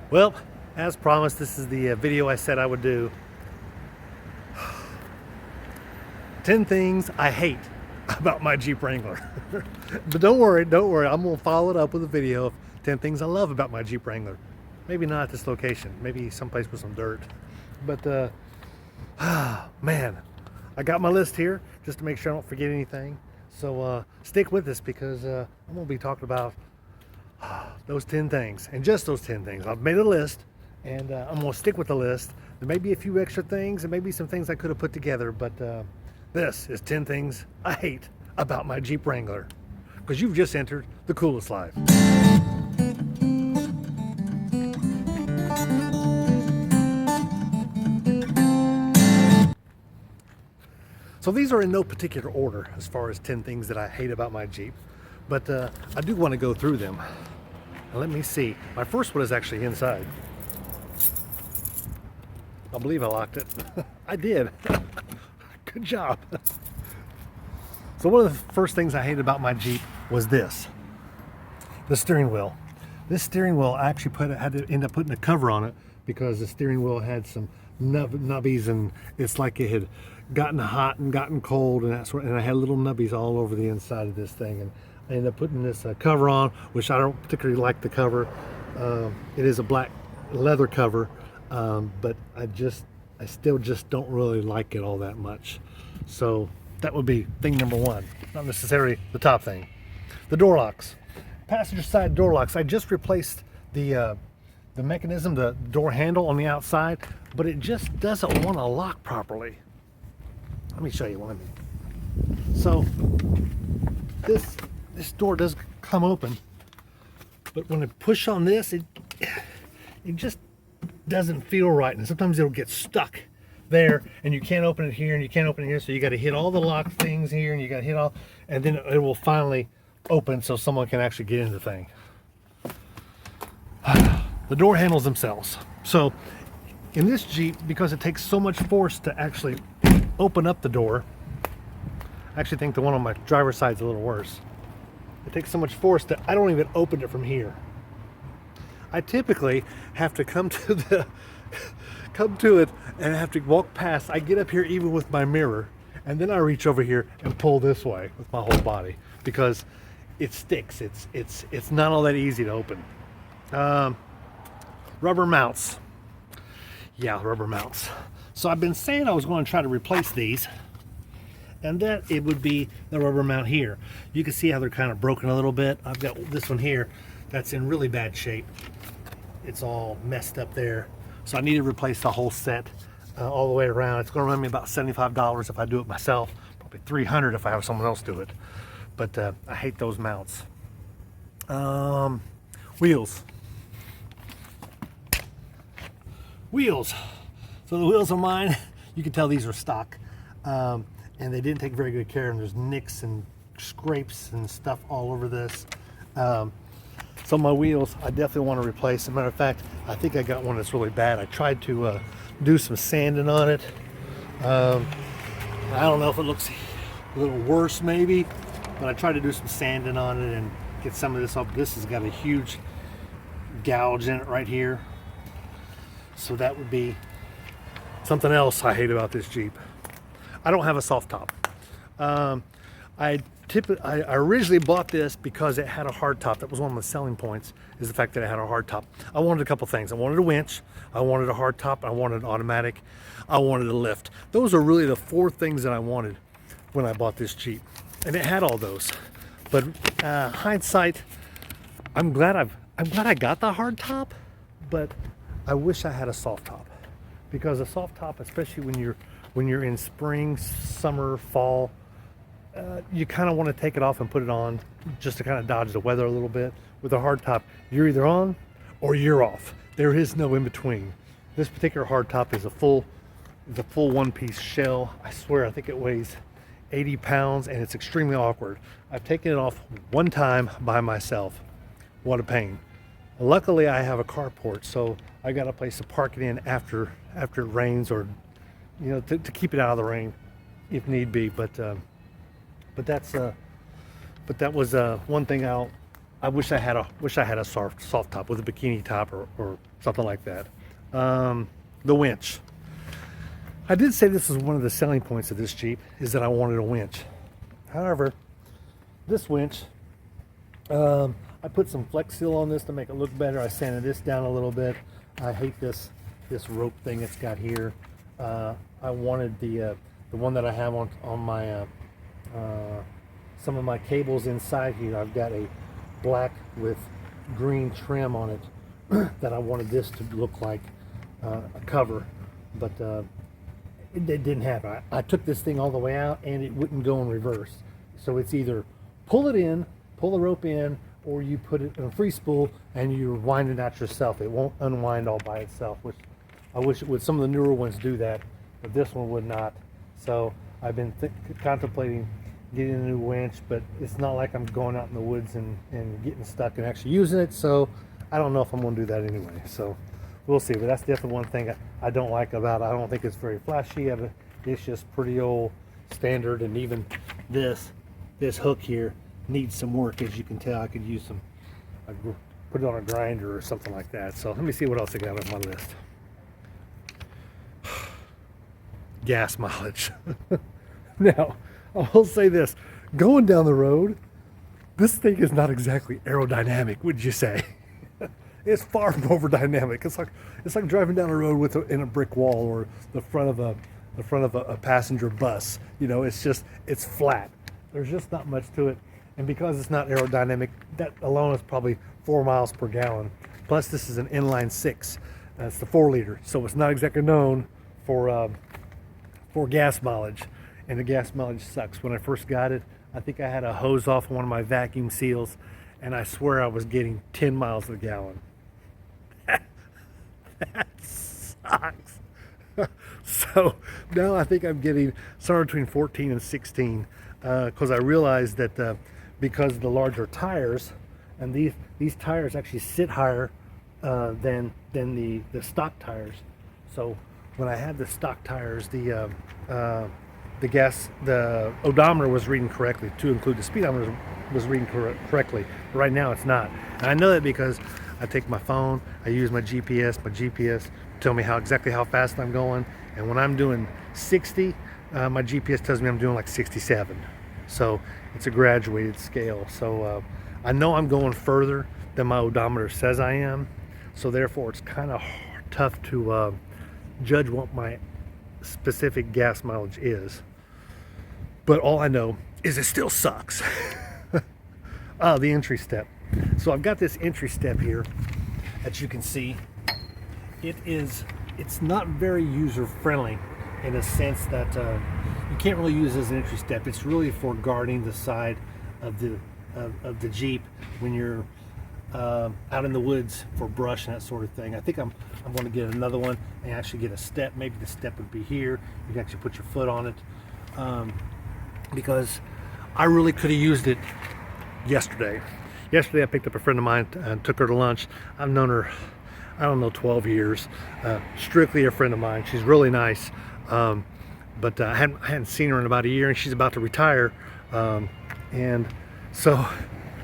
Well, as promised, this is the video I said I would do. 10 things I hate about my Jeep Wrangler. But don't worry, I'm gonna follow it up with a video of 10 things I love about my Jeep Wrangler. Maybe not at this location, maybe someplace with some dirt. But man, I got my list here just to make sure I don't forget anything. So stick with this because I'm gonna be talking about those 10 things, and just those 10 things. I've made a list, and I'm gonna stick with the list. There may be a few extra things, and maybe some things I could have put together, but this is 10 things I hate about my Jeep Wrangler, because you've just entered the coolest life. So these are in no particular order as far as 10 things that I hate about my Jeep, but I do want to go through them. Now, let me see. My first one is actually inside. I believe I locked it. I did. Good job. So one of the first things I hated about my Jeep was this, the steering wheel. This steering wheel, I actually had to end up putting a cover on it because the steering wheel had some nubbies, and it's like it had gotten hot and gotten cold, and that sort. And I had little nubbies all over the inside of this thing, and I ended up putting this cover on, which I don't particularly like the cover. It is a black leather cover, but I still just don't really like it all that much. So that would be thing number one, not necessarily the top thing. The door locks, passenger side door locks. I just replaced the mechanism, the door handle on the outside, but it just doesn't want to lock properly. Let me show you what I mean. So this door does come open, but when I push on this, it just doesn't feel right, and sometimes it'll get stuck there, and you can't open it here, and you can't open it here, so you got to hit all the lock things here, and you got to hit all, and then it will finally open so someone can actually get in the thing. The door handles themselves. So in this Jeep, because it takes so much force to actually open up the door, I actually think the one on my driver's side is a little worse. It takes so much force that I don't even open it from here. I typically have to come to it and have to walk past. I get up here even with my mirror, and then I reach over here and pull this way with my whole body because it sticks. It's not all that easy to open. Rubber mounts. Yeah, rubber mounts. So I've been saying I was going to try to replace these, and that it would be the rubber mount here. You can see how they're kind of broken a little bit. I've got this one here that's in really bad shape. It's all messed up there. So I need to replace the whole set all the way around. It's going to run me about $75 if I do it myself, probably $300 if I have someone else do it. But I hate those mounts. Wheels. Wheels. So the wheels are mine. You can tell these are stock, and they didn't take very good care of them. There's nicks and scrapes and stuff all over this. So my wheels, I definitely want to replace. As a matter of fact, I think I got one that's really bad. I tried to do some sanding on it. I don't know if it looks a little worse maybe, but I tried to do some sanding on it and get some of this off. This has got a huge gouge in it right here. So that would be something else I hate about this Jeep. I don't have a soft top. I originally bought this because it had a hard top. That was one of my selling points, is the fact that it had a hard top. I wanted a couple things. I wanted a winch, I wanted a hard top, I wanted an automatic, I wanted a lift. Those are really the four things that I wanted when I bought this Jeep. And it had all those. But hindsight, I'm glad I got the hard top, but I wish I had a soft top. Because a soft top, especially when you're in spring, summer, fall, you kind of want to take it off and put it on just to kind of dodge the weather a little bit. With a hard top, you're either on or you're off. There is no in between. This particular hard top is the full one-piece shell. I swear, I think it weighs 80 pounds, and it's extremely awkward. I've taken it off one time by myself. What a pain. Luckily, I have a carport, so I got a place to park it in after it rains, or to keep it out of the rain if need be. But that was one thing I wish I had a soft top with a bikini top or something like that. The winch. I did say this is one of the selling points of this Jeep, is that I wanted a winch. However, this winch, I put some Flex Seal on this to make it look better. I sanded this down a little bit. I hate this rope thing it's got here. I wanted the one that I have on my some of my cables inside here. I've got a black with green trim on it that I wanted this to look like a cover, but it didn't happen. I took this thing all the way out and it wouldn't go in reverse. So it's either pull it in, pull the rope in, or you put it in a free spool and you wind it out yourself. It won't unwind all by itself, which I wish it would. Some of the newer ones do that, but this one would not. So I've been contemplating getting a new winch, but it's not like I'm going out in the woods and getting stuck and actually using it. So I don't know if I'm going to do that anyway. So we'll see. But that's definitely one thing I don't like about it. I don't think it's very flashy. It's just pretty old standard. And even this hook here needs some work. As you can tell, I could use some, put it on a grinder or something like that. So let me see what else I got on my list. Gas mileage. Now, I will say this, going down the road, this thing is not exactly aerodynamic, would you say? It's far from overdynamic. It's like driving down a road in a brick wall or the front of a passenger bus. You know, it's flat. There's just not much to it. And because it's not aerodynamic, that alone is probably 4 miles per gallon. Plus this is an inline 6. That's the 4-liter. So it's not exactly known for gas mileage. And the gas mileage sucks. When I first got it, I think I had a hose off one of my vacuum seals, and I swear I was getting 10 miles a gallon. That sucks. So now I think I'm getting somewhere between 14 and 16, because I realized that because of the larger tires, and these tires actually sit higher than the stock tires. So when I had the stock tires, the odometer was reading correctly, to include the speedometer was reading correctly. Right now it's not. And I know that because I take my phone, I use my GPS to tell me exactly how fast I'm going. And when I'm doing 60, my GPS tells me I'm doing like 67. So it's a graduated scale. So I know I'm going further than my odometer says I am. So therefore it's kind of tough to judge what my specific gas mileage is. But all I know is it still sucks. The entry step. So I've got this entry step here, as you can see. It's not very user friendly in a sense that you can't really use it as an entry step. It's really for guarding the side of the Jeep when you're out in the woods for brush and that sort of thing. I think I'm going to get another one and actually get a step. Maybe the step would be here. You can actually put your foot on it, because I really could have used it yesterday. Yesterday I picked up a friend of mine and took her to lunch. I've known her, I don't know, 12 years. Strictly a friend of mine. She's really nice, but I hadn't seen her in about a year, and she's about to retire, and so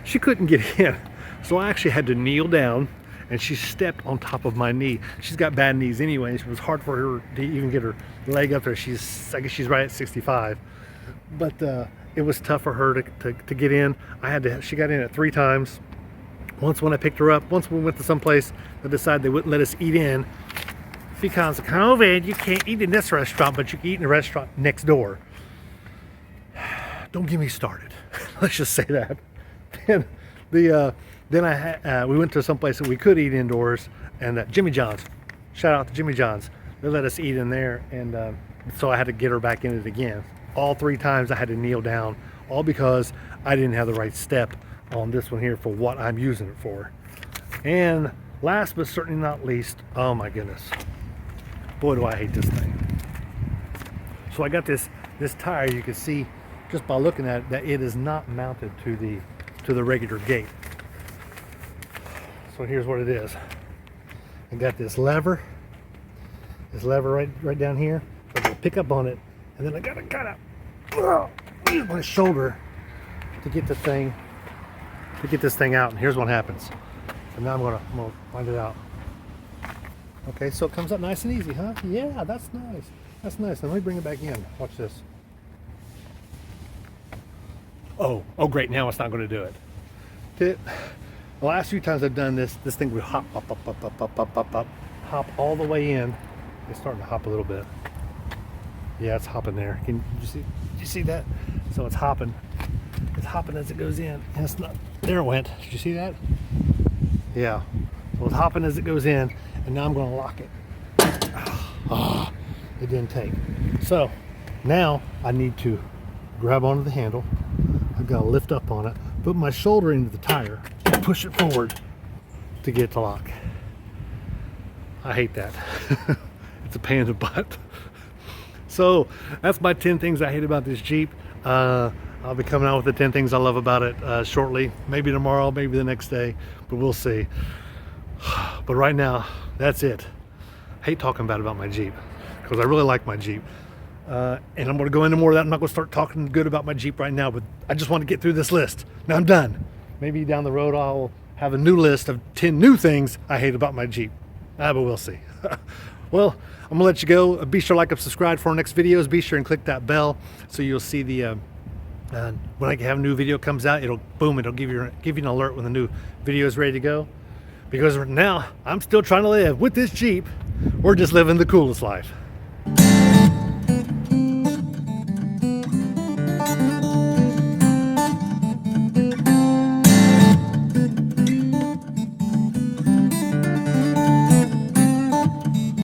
she couldn't get in. So I actually had to kneel down, and she stepped on top of my knee. She's got bad knees anyway. It was hard for her to even get her leg up there. I guess she's right at 65. But it was tough for her to get in. She got in at 3 times. Once when I picked her up, once we went to some place that decided they wouldn't let us eat in. Because of COVID, you can't eat in this restaurant, but you can eat in the restaurant next door. Don't get me started. Let's just say that. And then we went to some place that we could eat indoors, and Jimmy John's. Shout out to Jimmy John's. They let us eat in there, and so I had to get her back in it again. All 3 times I had to kneel down, all because I didn't have the right step on this one here for what I'm using it for. And last but certainly not least, oh my goodness, boy do I hate this thing. So I got this tire. You can see just by looking at it that it is not mounted to the regular gate. So here's what it is. I got this lever right down here. I'm gonna pick up on it, and then I gotta use my shoulder to get the thing to get this thing out, and here's what happens. So now I'm gonna find it out. Okay, so it comes up nice and easy, huh? Yeah, that's nice. That's nice. Now let me bring it back in. Watch this. Oh, great, now it's not gonna do it. The last few times I've done this thing would hop, hop all the way in. It's starting to hop a little bit. Yeah, it's hopping there. Did you see that? So it's hopping. It's hopping as it goes in. And it's not, there it went. Did you see that? Yeah. So it's hopping as it goes in, and now I'm gonna lock it. It didn't take. So now I need to grab onto the handle. I've got to lift up on it, put my shoulder into the tire, and push it forward to get it to lock. I hate that. It's a pain in the butt. So that's my 10 things I hate about this Jeep. I'll be coming out with the 10 things I love about it shortly. Maybe tomorrow, maybe the next day, but we'll see. But right now, that's it. I hate talking bad about my Jeep because I really like my Jeep. And I'm going to go into more of that. I'm not going to start talking good about my Jeep right now, but I just want to get through this list. Now I'm done. Maybe down the road I'll have a new list of 10 new things I hate about my Jeep. But we'll see. Well, I'm going to let you go. Be sure to like and subscribe for our next videos. Be sure and click that bell so you'll see the when I have a new video comes out, it'll give you an alert when the new video is ready to go. Because now I'm still trying to live with this Jeep. We're just living the coolest life.